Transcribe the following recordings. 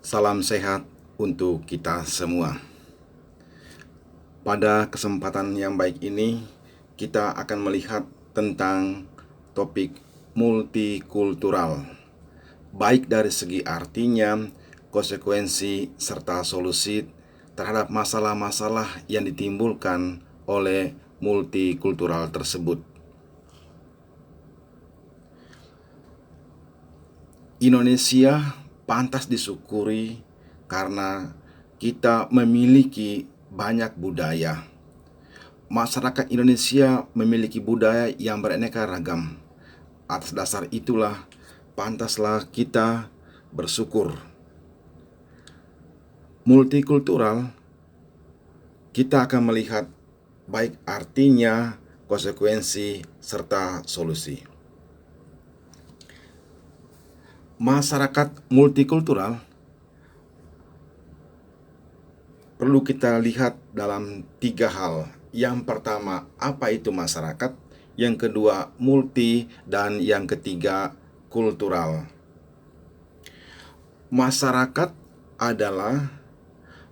Salam sehat untuk kita semua. Pada kesempatan yang baik ini, kita akan melihat tentang topik multikultural, baik dari segi artinya, konsekuensi, serta solusi terhadap masalah-masalah yang ditimbulkan oleh multikultural tersebut. Indonesia pantas disyukuri karena kita memiliki banyak budaya. Masyarakat Indonesia memiliki budaya yang beraneka ragam. Atas dasar itulah, pantaslah kita bersyukur. Multikultural, kita akan melihat baik artinya, konsekuensi, serta solusi. Masyarakat multikultural perlu kita lihat dalam 3 hal. Yang pertama, apa itu masyarakat? Yang kedua, multi, dan yang ketiga, kultural. Masyarakat adalah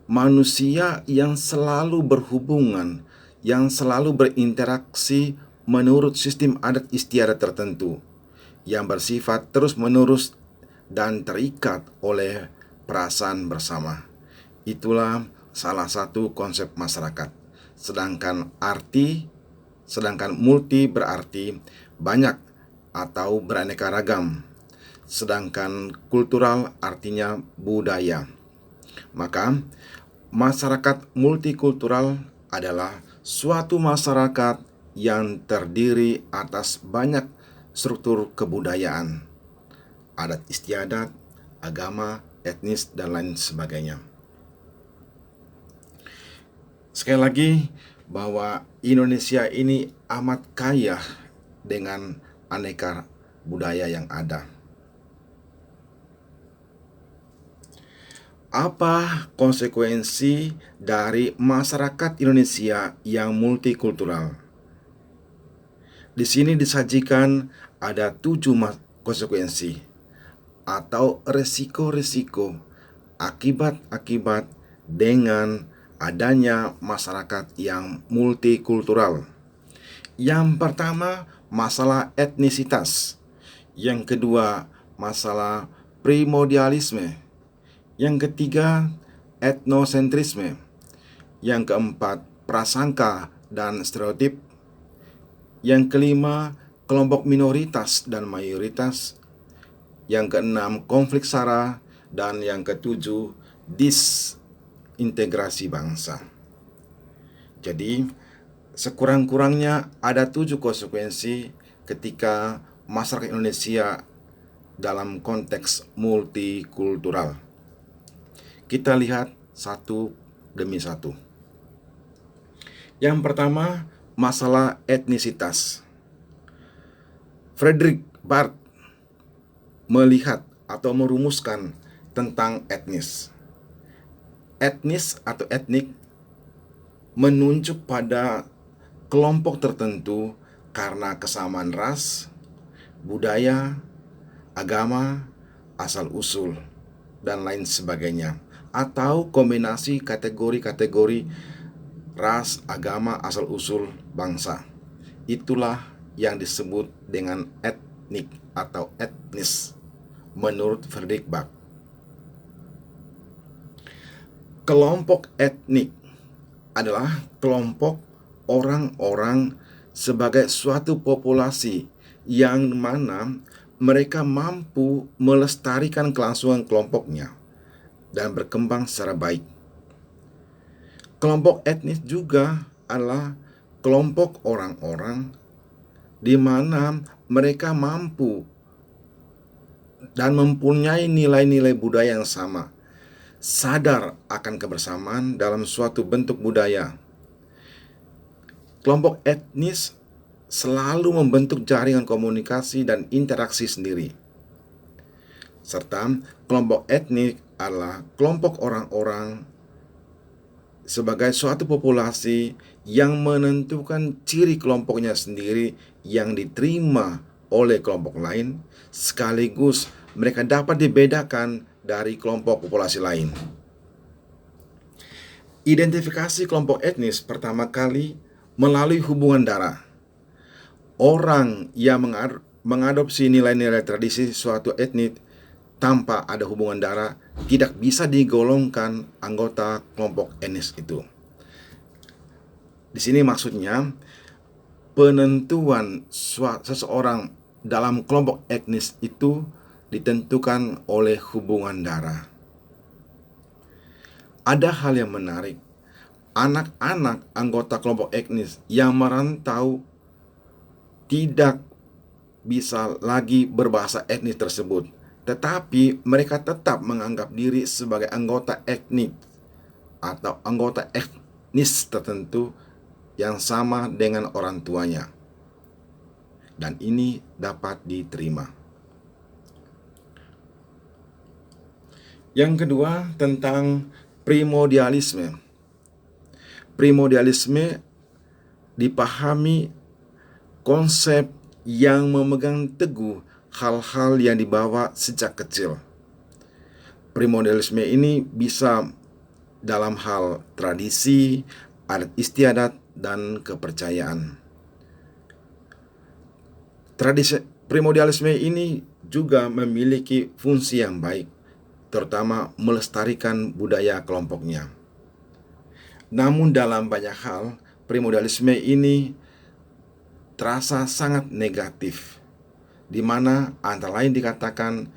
manusia yang selalu berhubungan, yang selalu berinteraksi menurut sistem adat istiadat tertentu, yang bersifat terus-menerus dan terikat oleh perasaan bersama. Itulah salah satu konsep masyarakat. Sedangkan multi berarti banyak atau beraneka ragam. Sedangkan kultural artinya budaya. Maka masyarakat multikultural adalah suatu masyarakat yang terdiri atas banyak struktur kebudayaan, adat istiadat, agama, etnis, dan lain sebagainya. Sekali lagi, bahwa Indonesia ini amat kaya dengan aneka budaya yang ada. Apa konsekuensi dari masyarakat Indonesia yang multikultural? Di sini disajikan ada 7 konsekuensi atau resiko-resiko akibat-akibat dengan adanya masyarakat yang multikultural. Yang pertama, masalah etnisitas. Yang kedua, masalah primordialisme. Yang ketiga, etnosentrisme. Yang keempat, prasangka dan stereotip. Yang kelima, kelompok minoritas dan mayoritas. Yang keenam, konflik SARA. Dan yang ketujuh, disintegrasi bangsa. Jadi, sekurang-kurangnya ada 7 konsekuensi ketika masyarakat Indonesia dalam konteks multikultural. Kita lihat satu demi satu. Yang pertama, masalah etnisitas. Frederick Barth melihat atau merumuskan tentang etnis. Etnis atau etnik menunjuk pada kelompok tertentu karena kesamaan ras, budaya, agama, asal-usul, dan lain sebagainya, atau kombinasi kategori-kategori ras, agama, asal-usul, bangsa. Itulah yang disebut dengan etnik atau etnis menurut Frederick Barth. Kelompok etnik adalah kelompok orang-orang sebagai suatu populasi yang mana mereka mampu melestarikan kelangsungan kelompoknya dan berkembang secara baik. Kelompok etnis juga adalah kelompok orang-orang di mana mereka mampu dan mempunyai nilai-nilai budaya yang sama, sadar akan kebersamaan dalam suatu bentuk budaya. Kelompok etnis selalu membentuk jaringan komunikasi dan interaksi sendiri. Serta kelompok etnik adalah kelompok orang-orang sebagai suatu populasi yang menentukan ciri kelompoknya sendiri yang diterima oleh kelompok lain, sekaligus mereka dapat dibedakan dari kelompok populasi lain. Identifikasi kelompok etnis pertama kali melalui hubungan darah. Orang yang mengadopsi nilai-nilai tradisi suatu etnis tanpa ada hubungan darah tidak bisa digolongkan anggota kelompok etnis itu. Di sini maksudnya penentuan seseorang dalam kelompok etnis itu ditentukan oleh hubungan darah. Ada hal yang menarik. Anak-anak anggota kelompok etnis yang merantau tidak bisa lagi berbahasa etnis tersebut, tetapi mereka tetap menganggap diri sebagai anggota etnik atau anggota etnis tertentu yang sama dengan orang tuanya. Dan ini dapat diterima. Yang kedua, tentang primordialisme. Primordialisme dipahami konsep yang memegang teguh hal-hal yang dibawa sejak kecil. Primordialisme ini bisa dalam hal tradisi, adat istiadat, dan kepercayaan. Tradisi primordialisme ini juga memiliki fungsi yang baik, terutama melestarikan budaya kelompoknya. Namun dalam banyak hal, primordialisme ini terasa sangat negatif, di mana antara lain dikatakan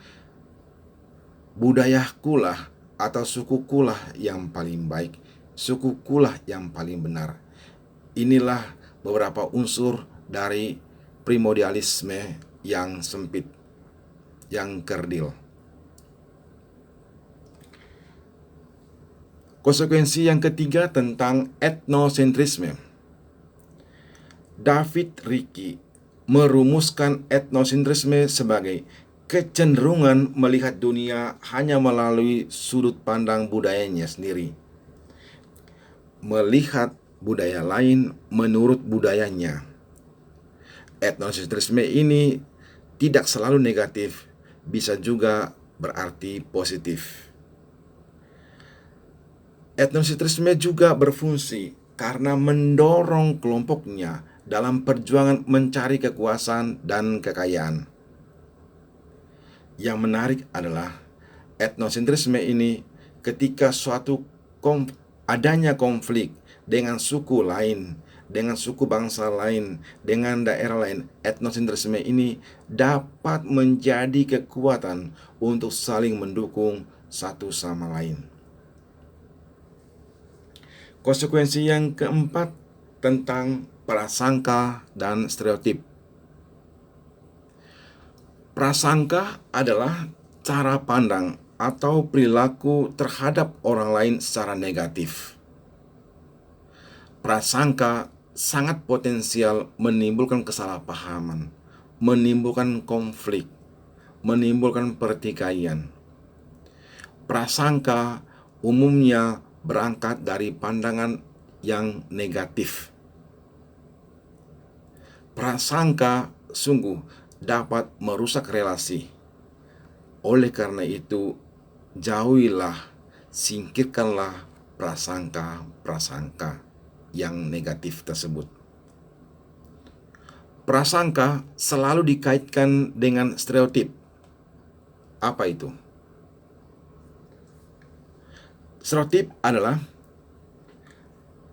budayakulah atau sukukulah yang paling baik, sukukulah yang paling benar. Inilah beberapa unsur dari primordialisme yang sempit, yang kerdil. Konsekuensi yang ketiga tentang etnosentrisme. David Ricky merumuskan etnosentrisme sebagai kecenderungan melihat dunia hanya melalui sudut pandang budayanya sendiri, melihat budaya lain menurut budayanya. Etnosentrisme ini tidak selalu negatif, bisa juga berarti positif. Etnosentrisme juga berfungsi karena mendorong kelompoknya dalam perjuangan mencari kekuasaan dan kekayaan. Yang menarik adalah etnosentrisme ini ketika adanya konflik dengan suku lain, dengan suku bangsa lain, dengan daerah lain, etnosentrisme ini dapat menjadi kekuatan untuk saling mendukung satu sama lain. Konsekuensi yang keempat tentang prasangka dan stereotip. Prasangka adalah cara pandang atau perilaku terhadap orang lain secara negatif. Prasangka sangat potensial menimbulkan kesalahpahaman, menimbulkan konflik, menimbulkan pertikaian. Prasangka umumnya berangkat dari pandangan yang negatif. Prasangka sungguh dapat merusak relasi. Oleh karena itu, jauhilah, singkirkanlah prasangka-prasangka yang negatif tersebut. Prasangka selalu dikaitkan dengan stereotip. Apa itu? Stereotip adalah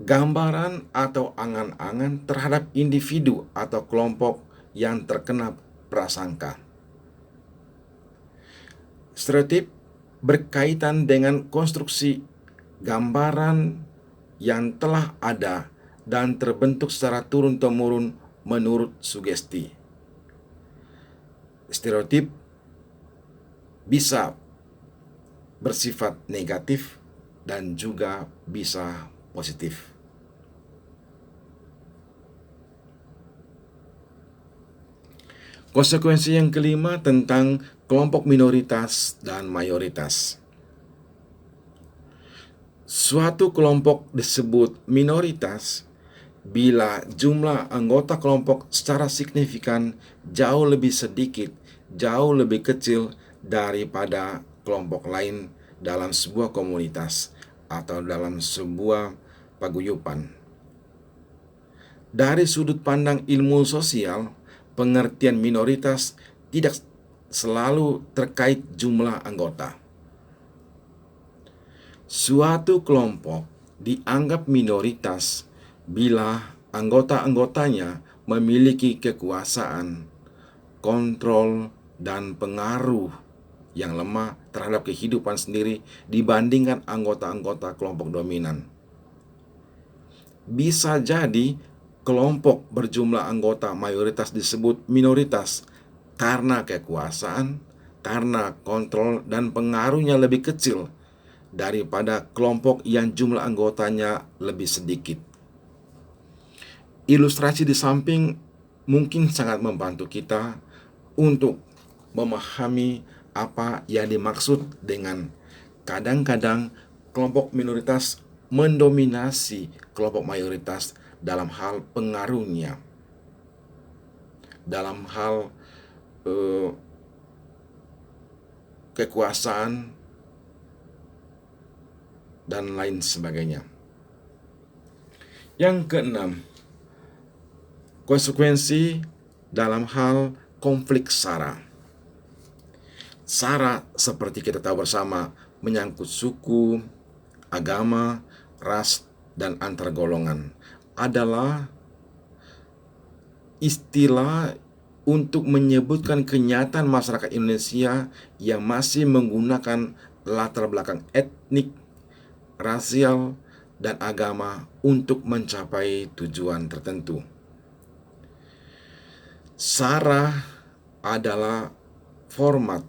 gambaran atau angan-angan terhadap individu atau kelompok yang terkena prasangka. Stereotip berkaitan dengan konstruksi gambaran yang telah ada dan terbentuk secara turun-temurun menurut sugesti. Stereotip bisa bersifat negatif dan juga bisa positif. Konsekuensi yang kelima tentang kelompok minoritas dan mayoritas. Suatu kelompok disebut minoritas bila jumlah anggota kelompok secara signifikan jauh lebih sedikit, jauh lebih kecil daripada kelompok lain dalam sebuah komunitas atau dalam sebuah paguyuban. Dari sudut pandang ilmu sosial, pengertian minoritas tidak selalu terkait jumlah anggota. Suatu kelompok dianggap minoritas bila anggota-anggotanya memiliki kekuasaan, kontrol, dan pengaruh yang lemah terhadap kehidupan sendiri dibandingkan anggota-anggota kelompok dominan. Bisa jadi kelompok berjumlah anggota mayoritas disebut minoritas karena kekuasaan, karena kontrol dan pengaruhnya lebih kecil daripada kelompok yang jumlah anggotanya lebih sedikit. Ilustrasi di samping mungkin sangat membantu kita untuk memahami apa yang dimaksud dengan kadang-kadang kelompok minoritas mendominasi kelompok mayoritas dalam hal pengaruhnya, dalam hal kekuasaan, dan lain sebagainya. Yang keenam, konsekuensi dalam hal konflik SARA. SARA seperti kita tahu bersama menyangkut suku, agama, ras, dan antar golongan adalah istilah untuk menyebutkan kenyataan masyarakat Indonesia yang masih menggunakan latar belakang etnik, rasial, dan agama untuk mencapai tujuan tertentu. SARA adalah format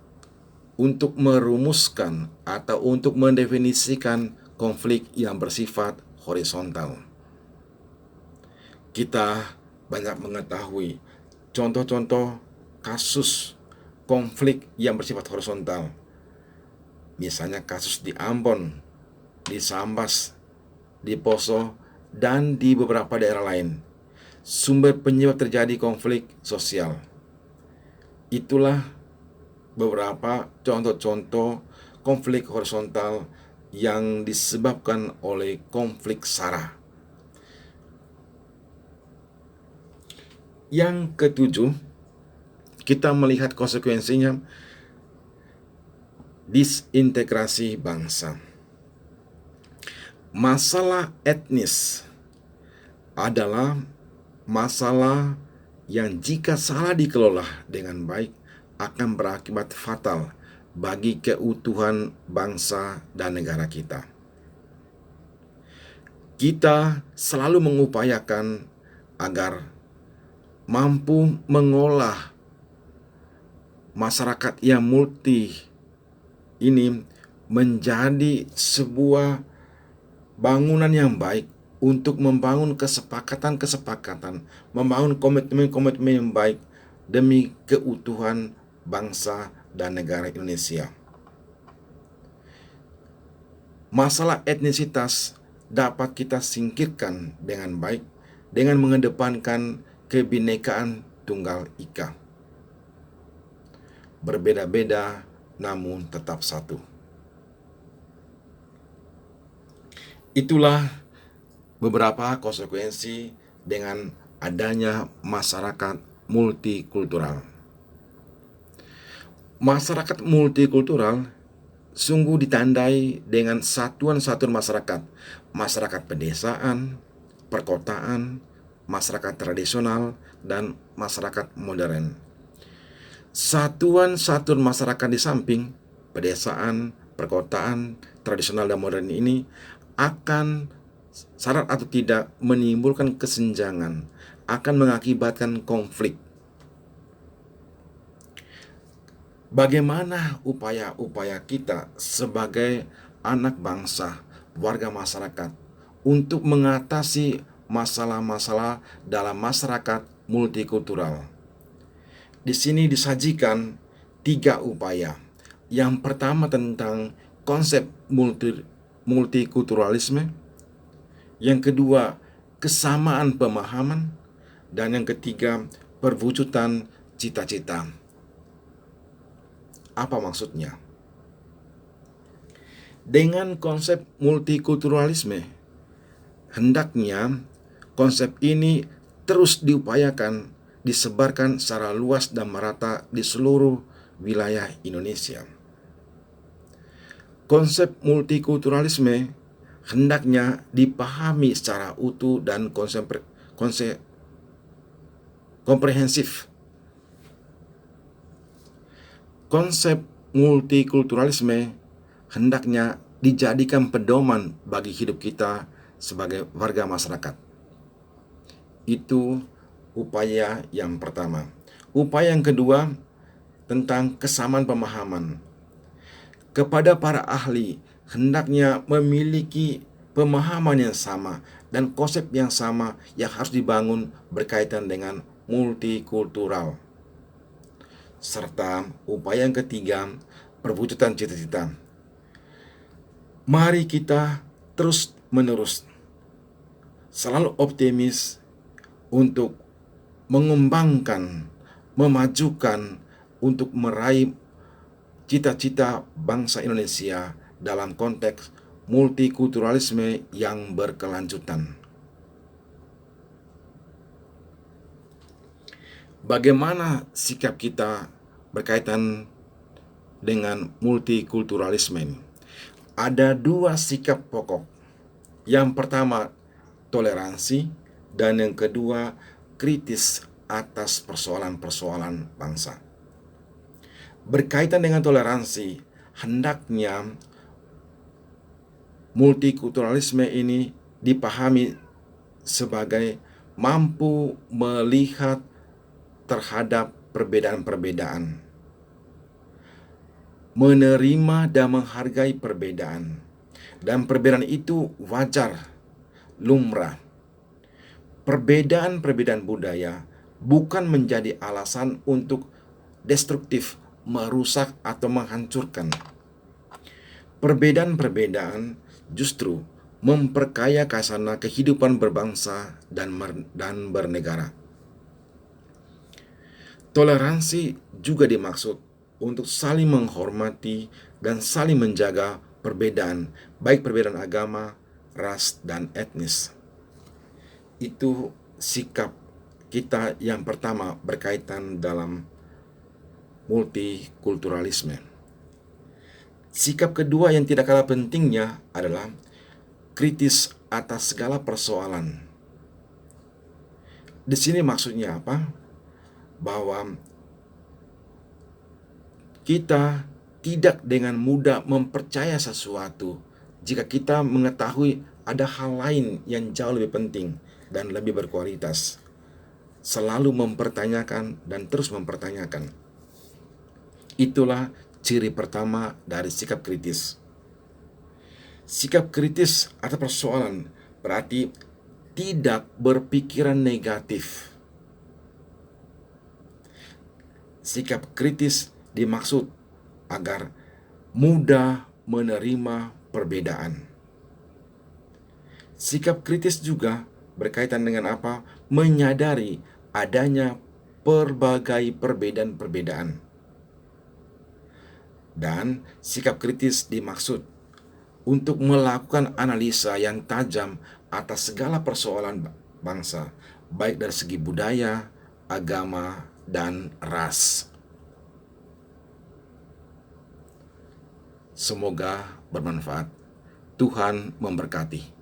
untuk merumuskan atau untuk mendefinisikan konflik yang bersifat horizontal. Kita banyak mengetahui contoh-contoh kasus konflik yang bersifat horizontal. Misalnya kasus di Ambon, di Sambas, di Poso, dan di beberapa daerah lain. Sumber penyebab terjadi konflik sosial. Itulah beberapa contoh-contoh konflik horizontal yang disebabkan oleh konflik SARA. Yang ketujuh, kita melihat konsekuensinya disintegrasi bangsa. Masalah etnis adalah masalah yang jika salah dikelola dengan baik akan berakibat fatal bagi keutuhan bangsa dan negara kita. Kita selalu mengupayakan agar mampu mengolah masyarakat yang multi ini menjadi sebuah bangunan yang baik untuk membangun kesepakatan-kesepakatan, membangun komitmen-komitmen yang baik demi keutuhan bangsa dan negara Indonesia. Masalah etnisitas dapat kita singkirkan dengan baik dengan mengedepankan kebinekaan tunggal ika. Berbeda-beda namun tetap satu. Itulah beberapa konsekuensi dengan adanya masyarakat multikultural. Masyarakat multikultural sungguh ditandai dengan satuan-satuan masyarakat, masyarakat pedesaan, perkotaan, masyarakat tradisional, dan masyarakat modern. Satuan-satuan masyarakat di samping pedesaan, perkotaan, tradisional, dan modern ini akan syarat atau tidak menimbulkan kesenjangan, akan mengakibatkan konflik. Bagaimana upaya-upaya kita sebagai anak bangsa, warga masyarakat, untuk mengatasi masalah-masalah dalam masyarakat multikultural? Di sini disajikan 3 upaya. Yang pertama tentang konsep multikulturalisme, yang kedua kesamaan pemahaman, dan yang ketiga perwujudan cita-cita. Apa maksudnya? Dengan konsep multikulturalisme, hendaknya konsep ini terus diupayakan disebarkan secara luas dan merata di seluruh wilayah Indonesia. Konsep multikulturalisme hendaknya dipahami secara utuh dan komprehensif. Konsep multikulturalisme hendaknya dijadikan pedoman bagi hidup kita sebagai warga masyarakat. Itu upaya yang pertama. Upaya yang kedua tentang kesamaan pemahaman. Kepada para ahli, hendaknya memiliki pemahaman yang sama dan konsep yang sama yang harus dibangun berkaitan dengan multikultural. Serta upaya yang ketiga, perwujudan cita-cita. Mari kita terus-menerus selalu optimis untuk mengembangkan, memajukan, untuk meraih cita-cita bangsa Indonesia dalam konteks multikulturalisme yang berkelanjutan. Bagaimana sikap kita berkaitan dengan multikulturalisme ini? Ada dua sikap pokok. Yang pertama, toleransi, dan yang kedua, kritis atas persoalan-persoalan bangsa. Berkaitan dengan toleransi, hendaknya multikulturalisme ini dipahami sebagai mampu melihat terhadap perbedaan-perbedaan, menerima dan menghargai perbedaan, dan perbedaan itu wajar, lumrah. Perbedaan-perbedaan budaya bukan menjadi alasan untuk destruktif, merusak atau menghancurkan. Perbedaan-perbedaan justru memperkaya khasana kehidupan berbangsa dan bernegara. Toleransi juga dimaksud untuk saling menghormati dan saling menjaga perbedaan, baik perbedaan agama, ras, dan etnis. Itu sikap kita yang pertama berkaitan dalam multikulturalisme. Sikap kedua yang tidak kalah pentingnya adalah kritis atas segala persoalan. Di sini maksudnya apa? Bahwa kita tidak dengan mudah mempercaya sesuatu jika kita mengetahui ada hal lain yang jauh lebih penting dan lebih berkualitas. Selalu mempertanyakan dan terus mempertanyakan. Itulah ciri pertama dari sikap kritis. Sikap kritis atas persoalan berarti tidak berpikiran negatif. Sikap kritis dimaksud agar mudah menerima perbedaan. Sikap kritis juga berkaitan dengan apa? Menyadari adanya berbagai perbedaan-perbedaan. Dan sikap kritis dimaksud untuk melakukan analisa yang tajam atas segala persoalan bangsa, baik dari segi budaya, agama, dan ras. Semoga bermanfaat. Tuhan memberkati.